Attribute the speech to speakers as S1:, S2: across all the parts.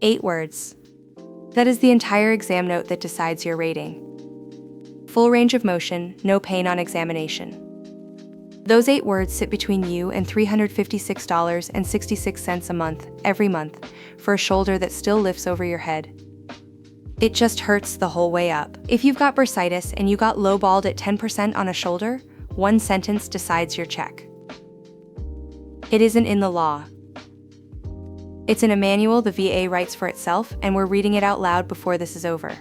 S1: 8 words. That is the entire exam note that decides your rating. Full range of motion, no pain on examination. Those 8 words sit between you and $356.66 a month, every month, for a shoulder that still lifts over your head. It just hurts the whole way up. If you've got bursitis and you got lowballed at 10% on a shoulder, one sentence decides your check. It isn't in the law. It's in a manual the VA writes for itself, and we're reading it out loud before this is over.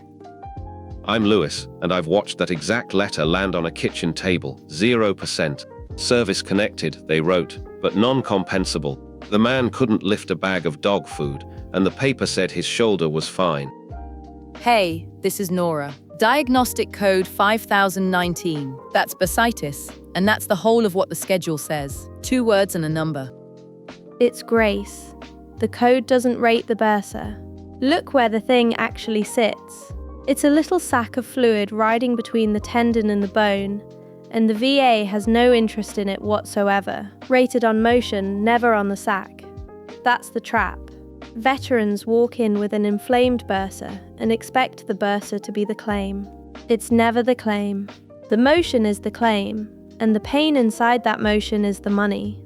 S2: I'm Lewis, and I've watched that exact letter land on a kitchen table. 0%. Service connected, they wrote, but non-compensable. The man couldn't lift a bag of dog food, and the paper said his shoulder was fine.
S3: Hey, this is Nora. Diagnostic Code 5019. That's bursitis, and that's the whole of what the schedule says. 2 words and a number.
S4: It's Grace. The code doesn't rate the bursa. Look where the thing actually sits. It's a little sack of fluid riding between the tendon and the bone, and the VA has no interest in it whatsoever. Rated on motion, never on the sack. That's the trap. Veterans walk in with an inflamed bursa and expect the bursa to be the claim. It's never the claim. The motion is the claim, and the pain inside that motion is the money.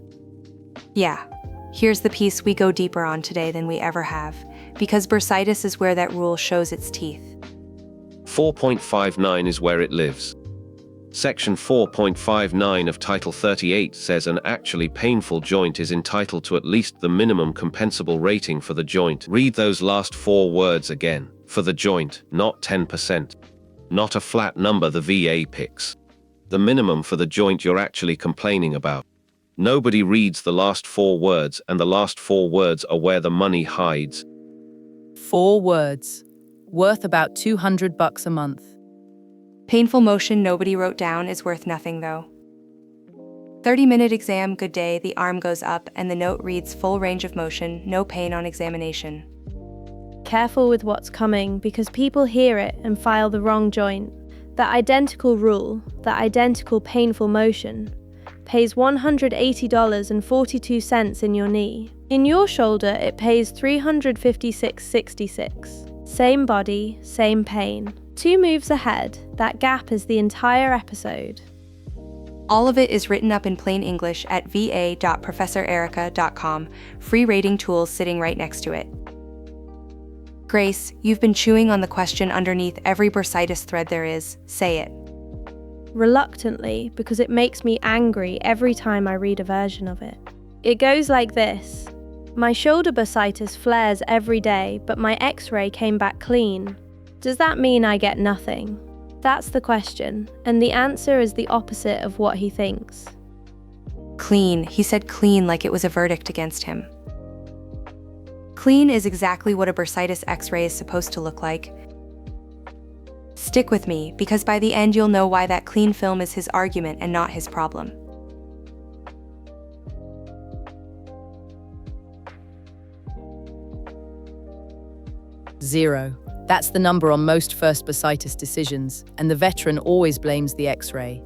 S1: Yeah, here's the piece we go deeper on today than we ever have, because bursitis is where that rule shows its teeth.
S2: 4.59 is where it lives. Section 4.59 of Title 38 says an actually painful joint is entitled to at least the minimum compensable rating for the joint. Read those last 4 words again. For the joint, not 10%. Not a flat number the VA picks. The minimum for the joint you're actually complaining about. Nobody reads the last 4 words, and the last 4 words are where the money hides.
S3: 4 words. Worth about $200 a month.
S1: Painful motion nobody wrote down is worth nothing though. 30-minute exam, good day, the arm goes up and the note reads full range of motion, no pain on examination.
S4: Careful with what's coming, because people hear it and file the wrong joint. The identical rule, the identical painful motion, pays $180.42 in your knee. In your shoulder, it pays $356.66. Same body, same pain. 2 moves ahead, that gap is the entire episode.
S1: All of it is written up in plain English at va.professorerica.com, free rating tools sitting right next to it. Grace, you've been chewing on the question underneath every bursitis thread there is. Say it.
S4: Reluctantly, because it makes me angry every time I read a version of it. It goes like this. My shoulder bursitis flares every day, but my x-ray came back clean. Does that mean I get nothing? That's the question, and the answer is the opposite of what he thinks.
S1: Clean. He said clean like it was a verdict against him. Clean is exactly what a bursitis x-ray is supposed to look like. Stick with me, because by the end you'll know why that clean film is his argument and not his problem.
S3: Zero. That's the number on most first bursitis decisions, and the veteran always blames the x-ray.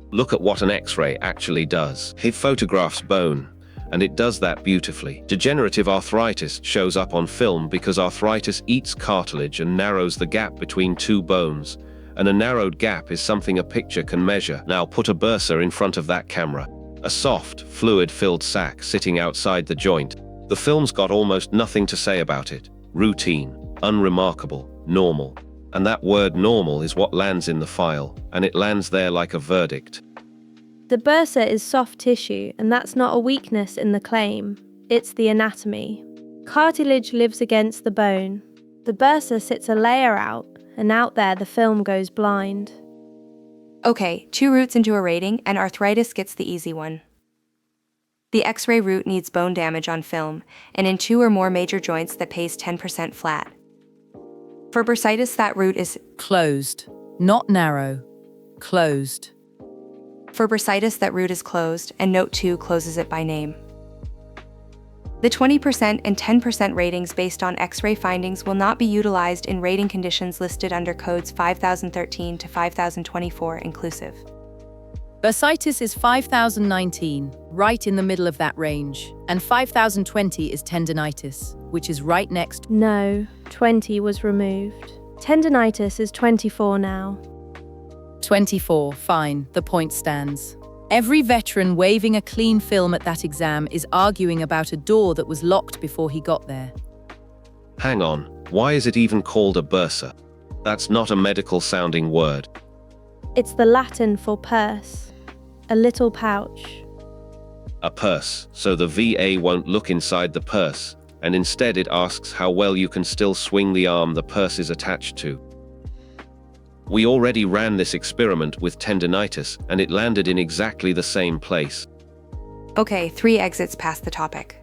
S2: Look at what an x-ray actually does. It photographs bone, and it does that beautifully. Degenerative arthritis shows up on film because arthritis eats cartilage and narrows the gap between 2 bones, and a narrowed gap is something a picture can measure. Now put a bursa in front of that camera. A soft, fluid-filled sac sitting outside the joint. The film's got almost nothing to say about it. Routine, unremarkable, normal. And that word normal is what lands in the file, and it lands there like a verdict.
S4: The bursa is soft tissue, and that's not a weakness in the claim. It's the anatomy. Cartilage lives against the bone. The bursa sits a layer out, and out there the film goes blind.
S1: Okay, 2 routes into a rating, and arthritis gets the easy one. The x-ray route needs bone damage on film, and in 2 or more major joints that pays 10% flat. For bursitis, that route is
S3: Closed. Not narrow. Closed.
S1: For bursitis, that route is closed, and Note 2 closes it by name. The 20% and 10% ratings based on x-ray findings will not be utilized in rating conditions listed under codes 5013 to 5024 inclusive.
S3: Bursitis is 5019, right in the middle of that range, and 5020 is tendinitis. which is right next.
S4: No, 20 was removed. Tendinitis is 24 now.
S3: 24, fine, the point stands. Every veteran waving a clean film at that exam is arguing about a door that was locked before he got there.
S2: Hang on, why is it even called a bursa? That's not a medical-sounding word.
S4: It's the Latin for purse, a little pouch.
S2: A purse, so the VA won't look inside the purse, and instead it asks how well you can still swing the arm the purse is attached to. We already ran this experiment with tendinitis, and it landed in exactly the same place.
S1: Okay, 3 exits past the topic.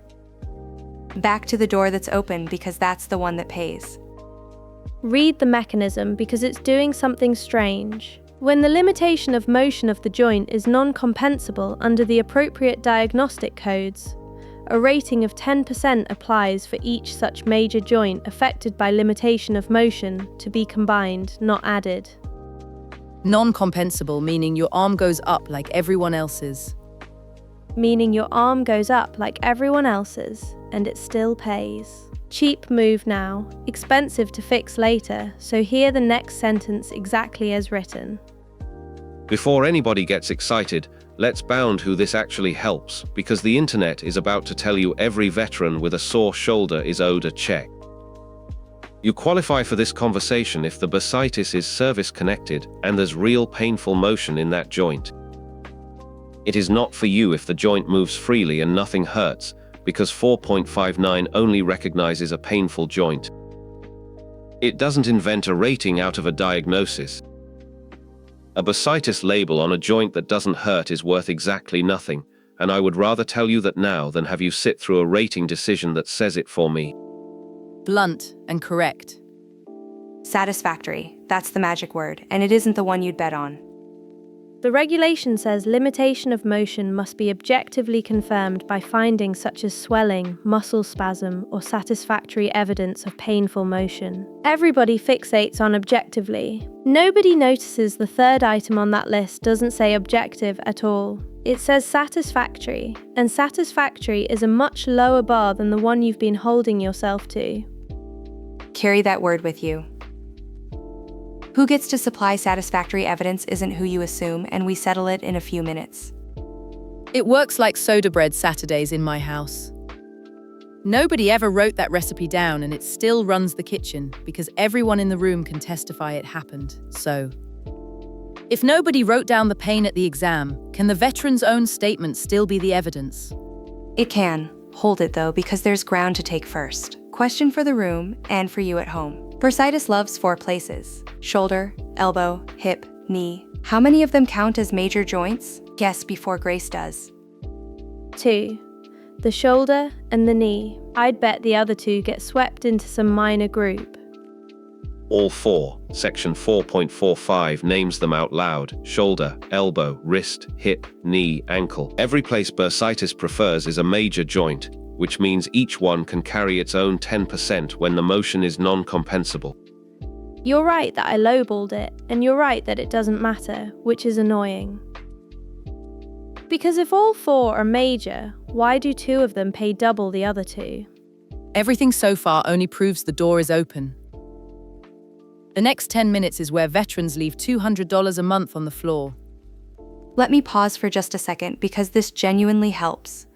S1: Back to the door that's open because that's the one that pays.
S4: Read the mechanism because it's doing something strange. When the limitation of motion of the joint is non-compensable under the appropriate diagnostic codes, a rating of 10% applies for each such major joint affected by limitation of motion to be combined, not added.
S3: Non-compensable, meaning your arm goes up like everyone else's.
S4: Meaning your arm goes up like everyone else's, and it still pays. Cheap move now, expensive to fix later, so hear the next sentence exactly as written.
S2: Before anybody gets excited, let's bound who this actually helps, because the internet is about to tell you every veteran with a sore shoulder is owed a check. You qualify for this conversation if the bursitis is service-connected and there's real painful motion in that joint. It is not for you if the joint moves freely and nothing hurts, because 4.59 only recognizes a painful joint. It doesn't invent a rating out of a diagnosis. A bursitis label on a joint that doesn't hurt is worth exactly nothing, and I would rather tell you that now than have you sit through a rating decision that says it for me.
S3: Blunt and correct.
S1: Satisfactory, that's the magic word, and it isn't the one you'd bet on.
S4: The regulation says limitation of motion must be objectively confirmed by findings such as swelling, muscle spasm, or satisfactory evidence of painful motion. Everybody fixates on objectively. Nobody notices the third item on that list doesn't say objective at all. It says satisfactory, and satisfactory is a much lower bar than the one you've been holding yourself to.
S1: Carry that word with you. Who gets to supply satisfactory evidence isn't who you assume, and we settle it in a few minutes.
S3: It works like soda bread Saturdays in my house. Nobody ever wrote that recipe down, and it still runs the kitchen because everyone in the room can testify it happened. So, if nobody wrote down the pain at the exam, can the veteran's own statement still be the evidence?
S1: It can. Hold it though, because there's ground to take first. Question for the room and for you at home. Bursitis loves 4 places: shoulder, elbow, hip, knee. How many of them count as major joints? Guess before Grace does.
S4: 2. The shoulder and the knee. I'd bet the other 2 get swept into some minor group.
S2: All 4. Section 4.45 names them out loud: shoulder, elbow, wrist, hip, knee, ankle. Every place bursitis prefers is a major joint, which means each one can carry its own 10% when the motion is non-compensable.
S4: You're right that I lowballed it, and you're right that it doesn't matter, which is annoying. Because if all 4 are major, why do 2 of them pay double the other 2?
S3: Everything so far only proves the door is open. The next 10 minutes is where veterans leave $200 a month on the floor.
S1: Let me pause for just a second because this genuinely helps.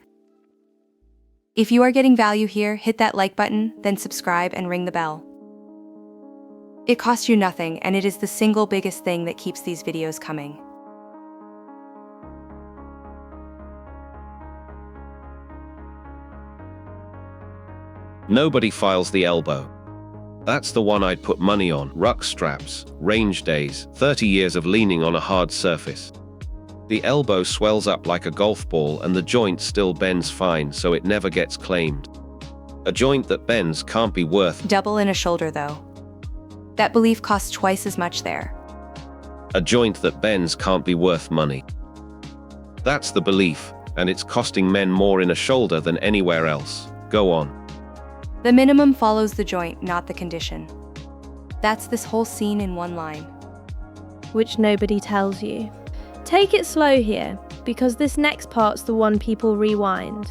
S1: If you are getting value here, hit that like button, then subscribe and ring the bell. It costs you nothing, and it is the single biggest thing that keeps these videos coming.
S2: Nobody files the elbow. That's the one I'd put money on. Ruck straps, range days, 30 years of leaning on a hard surface. The elbow swells up like a golf ball and the joint still bends fine, so it never gets claimed. A joint that bends can't be worth
S1: Double in a shoulder though. That belief costs twice as much there.
S2: A joint that bends can't be worth money. That's the belief, and it's costing men more in a shoulder than anywhere else. Go on.
S1: The minimum follows the joint, not the condition. That's this whole scene in one line.
S4: Which nobody tells you. Take it slow here, because this next part's the one people rewind.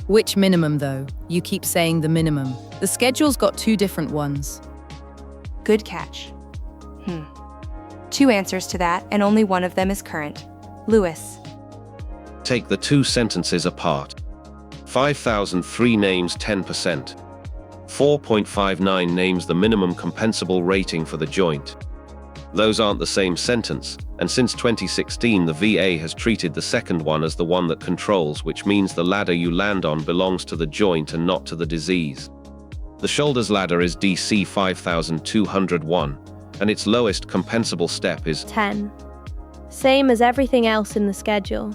S3: Which minimum, though? You keep saying the minimum. The schedule's got two different ones.
S1: Good catch. Two answers to that, and only one of them is current. Lewis.
S2: Take the two sentences apart. 5,003 names 10%. 4.59 names the minimum compensable rating for the joint. Those aren't the same sentence, and since 2016 the VA has treated the second one as the one that controls, which means the ladder you land on belongs to the joint and not to the disease. The shoulder's ladder is DC 5201, and its lowest compensable step is
S4: 10. Same as everything else in the schedule.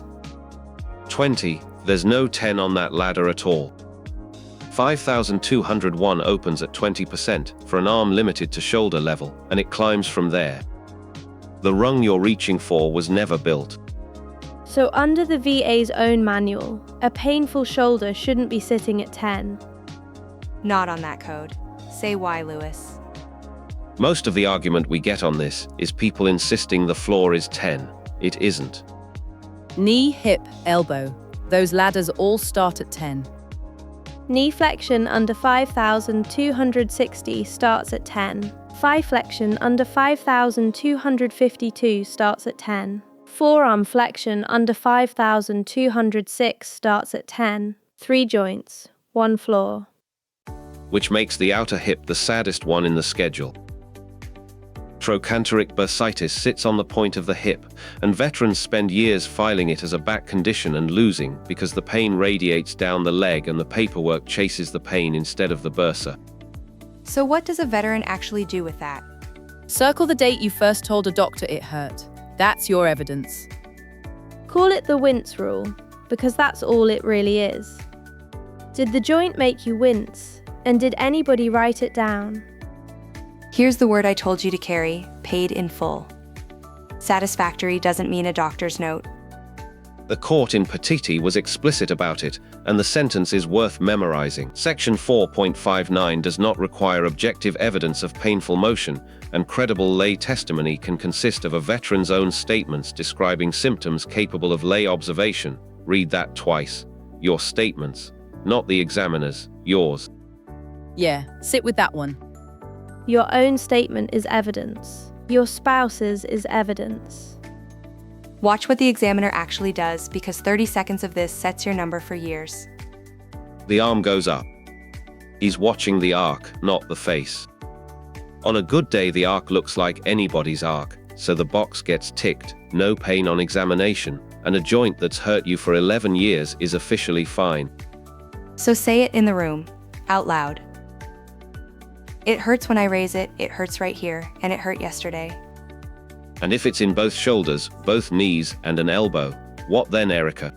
S2: 20. There's no 10 on that ladder at all. 5201 opens at 20% for an arm limited to shoulder level, and it climbs from there. The rung you're reaching for was never built.
S4: So under the VA's own manual, a painful shoulder shouldn't be sitting at 10.
S1: Not on that code. Say why, Lewis.
S2: Most of the argument we get on this is people insisting the floor is 10. It isn't.
S3: Knee, hip, elbow. Those ladders all start at 10.
S4: Knee flexion under 5,260 starts at 10. Thigh flexion under 5,252 starts at 10. Forearm flexion under 5,206 starts at 10. 3 joints, 1 floor.
S2: Which makes the outer hip the saddest one in the schedule. Trochanteric bursitis sits on the point of the hip, and veterans spend years filing it as a back condition and losing because the pain radiates down the leg and the paperwork chases the pain instead of the bursa.
S1: So what does a veteran actually do with that?
S3: Circle the date you first told a doctor it hurt. That's your evidence.
S4: Call it the wince rule, because that's all it really is. Did the joint make you wince, and did anybody write it down?
S1: Here's the word I told you to carry: paid in full. Satisfactory doesn't mean a doctor's note.
S2: The court in Petiti was explicit about it, and the sentence is worth memorizing. Section 4.59 does not require objective evidence of painful motion, and credible lay testimony can consist of a veteran's own statements describing symptoms capable of lay observation. Read that twice. Your statements, not the examiner's, yours.
S3: Yeah, sit with that one.
S4: Your own statement is evidence. Your spouse's is evidence.
S1: Watch what the examiner actually does, because 30 seconds of this sets your number for years.
S2: The arm goes up. He's watching the arc, not the face. On a good day the arc looks like anybody's arc, so the box gets ticked, no pain on examination, and a joint that's hurt you for 11 years is officially fine.
S1: So say it in the room, out loud. It hurts when I raise it, it hurts right here, and it hurt yesterday.
S2: And if it's in both shoulders, both knees, and an elbow, what then, Erica?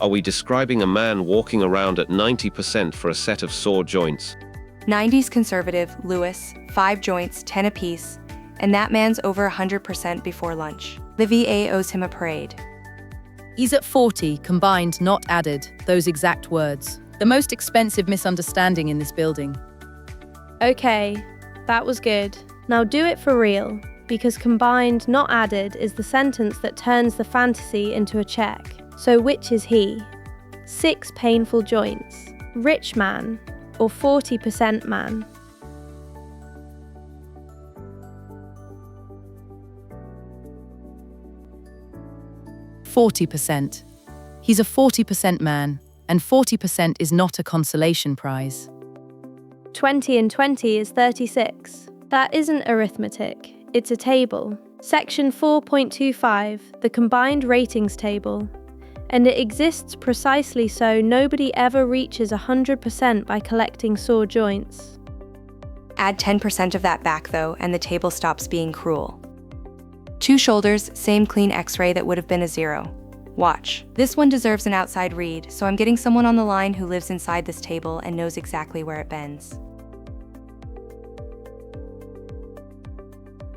S2: Are we describing a man walking around at 90% for a set of sore joints?
S1: 90's conservative, Lewis, 5 joints, 10 apiece, and that man's over 100% before lunch. The VA owes him a parade.
S3: He's at 40, combined, not added, those exact words. The most expensive misunderstanding in this building.
S4: Okay, that was good. Now do it for real, because combined, not added is the sentence that turns the fantasy into a check. So which is he? 6 painful joints, rich man, or 40% man?
S3: %. He's a 40% man, and 40% is not a consolation prize.
S4: 20 and 20 is 36. That isn't arithmetic, it's a table. Section 4.25, the combined ratings table. And it exists precisely so nobody ever reaches 100% by collecting sore joints.
S1: Add 10% of that back though, and the table stops being cruel. 2 shoulders, same clean x-ray that would have been a 0. Watch. This one deserves an outside read, so I'm getting someone on the line who lives inside this table and knows exactly where it bends.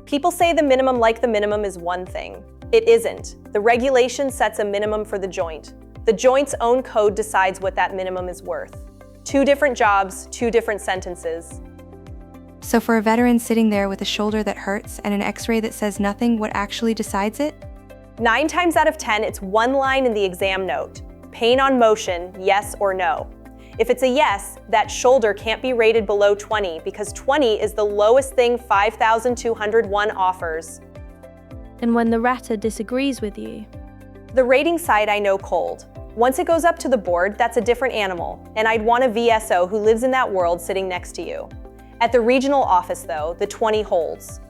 S5: People say the minimum like the minimum is one thing. It isn't. The regulation sets a minimum for the joint. The joint's own code decides what that minimum is worth. 2 different jobs, 2 different sentences.
S1: So for a veteran sitting there with a shoulder that hurts and an x-ray that says nothing, what actually decides it?
S5: 9 times out of 10, it's one line in the exam note. Pain on motion, yes or no? If it's a yes, that shoulder can't be rated below 20 because 20 is the lowest thing 5,201 offers.
S4: And when the rater disagrees with you?
S5: The rating side I know cold. Once it goes up to the board, that's a different animal, and I'd want a VSO who lives in that world sitting next to you. At the regional office though, the 20 holds.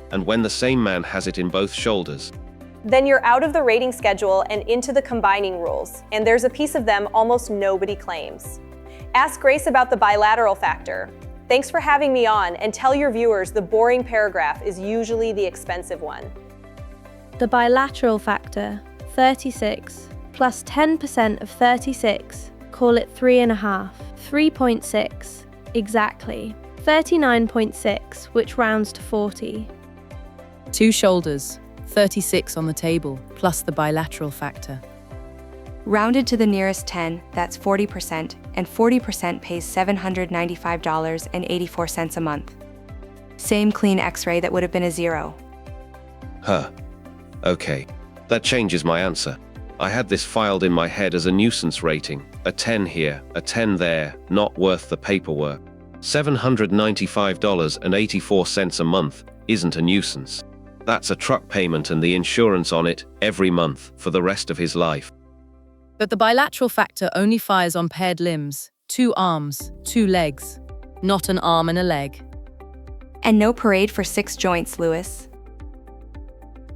S2: And when the same man has it in both shoulders?
S5: Then you're out of the rating schedule and into the combining rules, and there's a piece of them almost nobody claims. Ask Grace about the bilateral factor. Thanks for having me on, and tell your viewers the boring paragraph is usually the expensive one.
S4: The bilateral factor, 36, plus 10% of 36, call it 3.5, 3.6, exactly, 39.6, which rounds to 40.
S3: 2 shoulders, 36 on the table, plus the bilateral factor.
S1: Rounded to the nearest 10, that's 40%, and 40% pays $795.84 a month. Same clean X-ray that would have been a 0.
S2: Huh. Okay. That changes my answer. I had this filed in my head as a nuisance rating. A 10 here, a 10 there, not worth the paperwork. $795.84 a month isn't a nuisance. That's a truck payment and the insurance on it every month for the rest of his life.
S3: But the bilateral factor only fires on paired limbs, 2 arms, 2 legs, not an arm and a leg.
S1: And no parade for 6 joints, Lewis.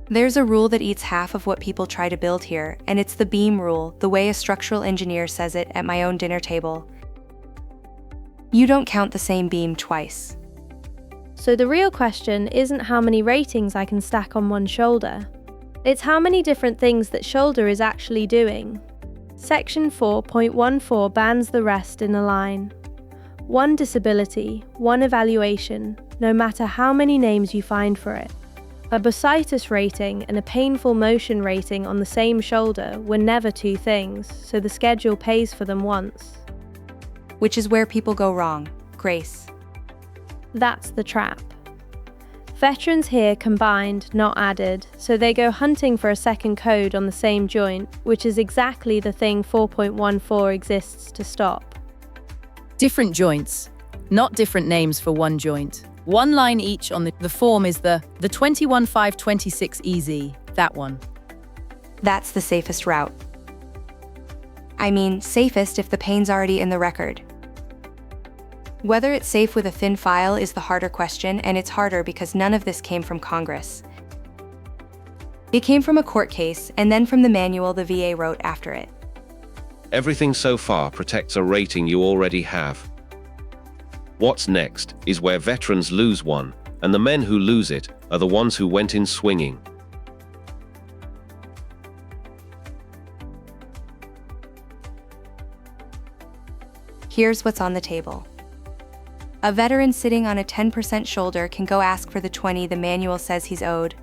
S1: There's a rule that eats half of what people try to build here, and it's the beam rule, the way a structural engineer says it at my own dinner table. You don't count the same beam twice.
S4: So the real question isn't how many ratings I can stack on one shoulder. It's how many different things that shoulder is actually doing. Section 4.14 bans the rest in a line. 1 disability, 1 evaluation, no matter how many names you find for it. A bursitis rating and a painful motion rating on the same shoulder were never 2 things, so the schedule pays for them once.
S1: Which is where people go wrong, Grace.
S4: That's the trap. Veterans here combined, not added, so they go hunting for a second code on the same joint, which is exactly the thing 4.14 exists to stop.
S3: Different joints, not different names for one joint. 1 line each on the form is the 21526EZ, that one.
S1: That's the safest route. I mean, safest if the pain's already in the record. Whether it's safe with a thin file is the harder question, and it's harder because none of this came from Congress. It came from a court case, and then from the manual the VA wrote after it.
S2: Everything so far protects a rating you already have. What's next is where veterans lose one, and the men who lose it are the ones who went in swinging.
S1: Here's what's on the table. A veteran sitting on a 10% shoulder can go ask for the 20 the manual says he's owed.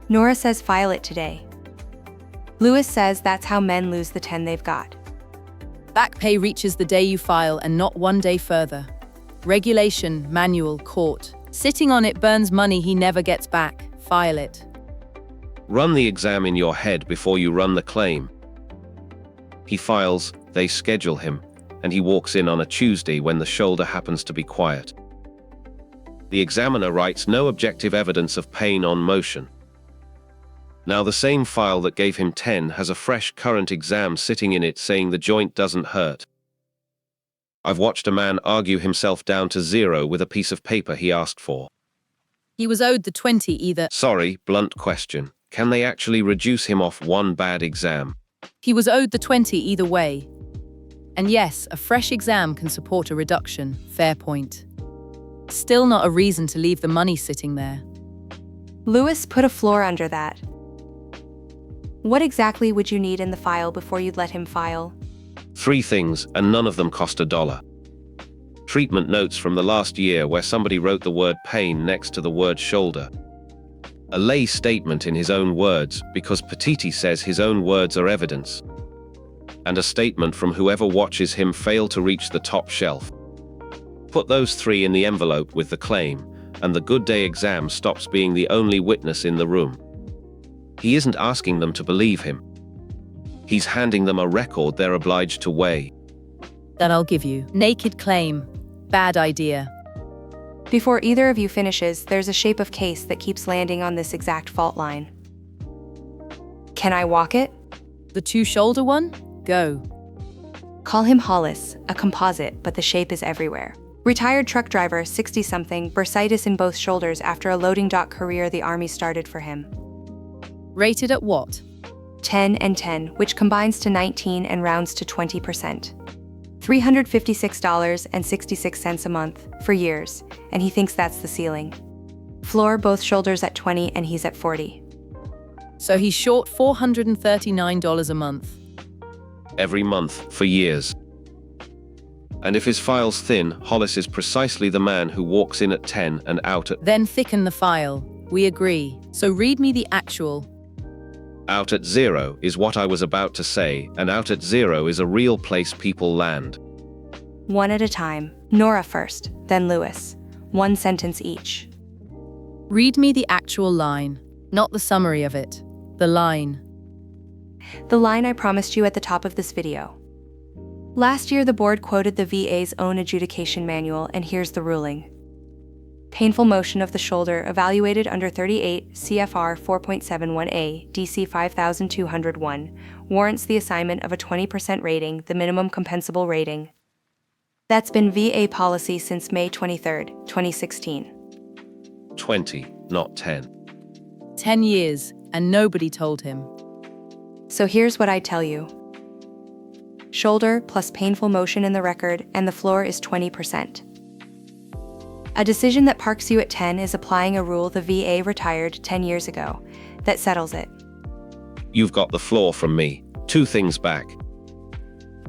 S1: Nora says file it today. Lewis says that's how men lose the 10 they've got.
S3: Back pay reaches the day you file and not 1 day further. Regulation, manual, court. Sitting on it burns money he never gets back. File it.
S2: Run the exam in your head before you run the claim. He files, they schedule him, and he walks in on a Tuesday when the shoulder happens to be quiet. The examiner writes no objective evidence of pain on motion. Now the same file that gave him 10 has a fresh current exam sitting in it saying the joint doesn't hurt. I've watched a man argue himself down to 0 with a piece of paper he asked for.
S3: He was owed the 20 either.
S2: Sorry, blunt question. Can they actually reduce him off one bad exam?
S3: He was owed the 20 either way. And yes, a fresh exam can support a reduction. Fair point. Still not a reason to leave the money sitting there.
S1: Lewis put a floor under that. What exactly would you need in the file before you'd let him file?
S2: 3 things, and none of them cost $1. Treatment notes from the last year where somebody wrote the word pain next to the word shoulder. A lay statement in his own words, because Petiti says his own words are evidence. And a statement from whoever watches him fail to reach the top shelf. Put those 3 in the envelope with the claim, and the good day exam stops being the only witness in the room. He isn't asking them to believe him. He's handing them a record they're obliged to weigh.
S3: That I'll give you. Naked claim. Bad idea.
S1: Before either of you finishes, there's a shape of case that keeps landing on this exact fault line. Can I walk it?
S3: The two-shoulder one? Go.
S1: Call him Hollis, a composite, but the shape is everywhere. Retired truck driver, 60-something, bursitis in both shoulders after a loading dock career the Army started for him.
S3: Rated at what?
S1: 10 and 10, which combines to 19 and rounds to 20%. $356.66 a month, for years, and he thinks that's the ceiling. Floor, both shoulders at 20 and he's at 40.
S3: So he's short $439 a month.
S2: Every month, for years. And if his file's thin, Hollis is precisely the man who walks in at 10 and out at
S3: Then thicken the file. We agree. So read me the actual.
S2: Out at 0 is what I was about to say, and out at 0 is a real place people land.
S1: One at a time. Nora first, then Lewis. One sentence each.
S3: Read me the actual line, not the summary of it. The line.
S1: The line I promised you at the top of this video. Last year, the board quoted the VA's own adjudication manual, and here's the ruling. Painful motion of the shoulder evaluated under 38 CFR 4.71a, DC 5201, warrants the assignment of a 20% rating, the minimum compensable rating. That's been VA policy since May 23, 2016.
S2: 20, not 10.
S3: 10 years, and nobody told him.
S1: So here's what I tell you. Shoulder plus painful motion in the record, and the floor is 20%. A decision that parks you at 10 is applying a rule the VA retired 10 years ago. That settles it.
S2: You've got the floor from me. 2 things back.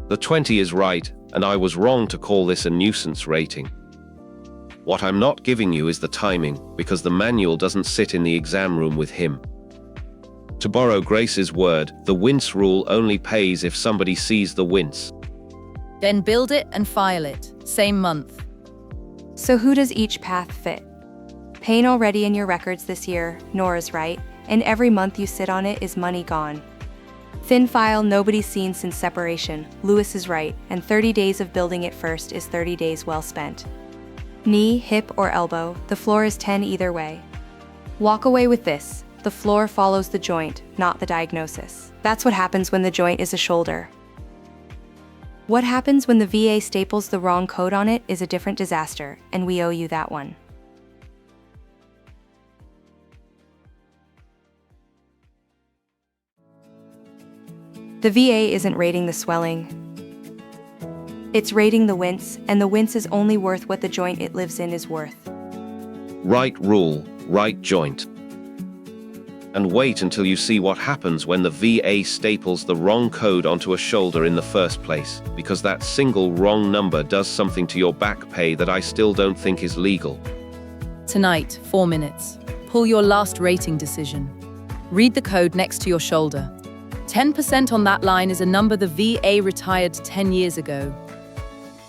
S2: The 20 is right, and I was wrong to call this a nuisance rating. What I'm not giving you is the timing, because the manual doesn't sit in the exam room with him. To borrow Grace's word, the wince rule only pays if somebody sees the wince.
S3: Then build it and file it. Same month.
S1: So who does each path fit? Pain already in your records this year, Nora's right, and every month you sit on it is money gone. Thin file nobody's seen since separation, Lewis is right, and 30 days of building it first is 30 days well spent. Knee, hip, or elbow, the floor is 10 either way. Walk away with this, the floor follows the joint, not the diagnosis. That's what happens when the joint is a shoulder. What happens when the VA staples the wrong code on it is a different disaster, and we owe you that one. The VA isn't rating the swelling. It's rating the wince, and the wince is only worth what the joint it lives in is worth.
S2: Right rule, right joint. And wait until you see what happens when the VA staples the wrong code onto a shoulder in the first place, because that single wrong number does something to your back pay that I still don't think is legal.
S3: Tonight, 4 minutes. Pull your last rating decision. Read the code next to your shoulder. 10% on that line is a number the VA retired 10 years ago.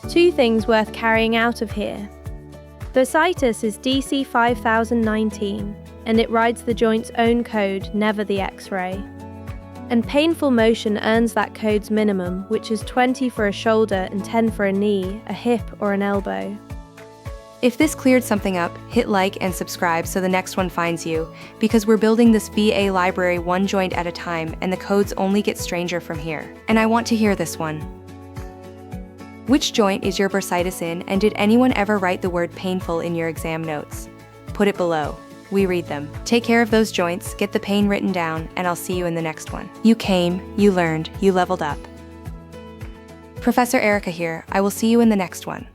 S4: 2 things worth carrying out of here. Bursitis is DC 5019, and it rides the joint's own code, never the X-ray. And painful motion earns that code's minimum, which is 20 for a shoulder and 10 for a knee, a hip, or an elbow.
S1: If this cleared something up, hit like and subscribe so the next one finds you, because we're building this VA library one joint at a time, and the codes only get stranger from here. And I want to hear this one. Which joint is your bursitis in, and did anyone ever write the word painful in your exam notes? Put it below. We read them. Take care of those joints, get the pain written down, and I'll see you in the next one. You came, you learned, you leveled up. Professor Erica here. I will see you in the next one.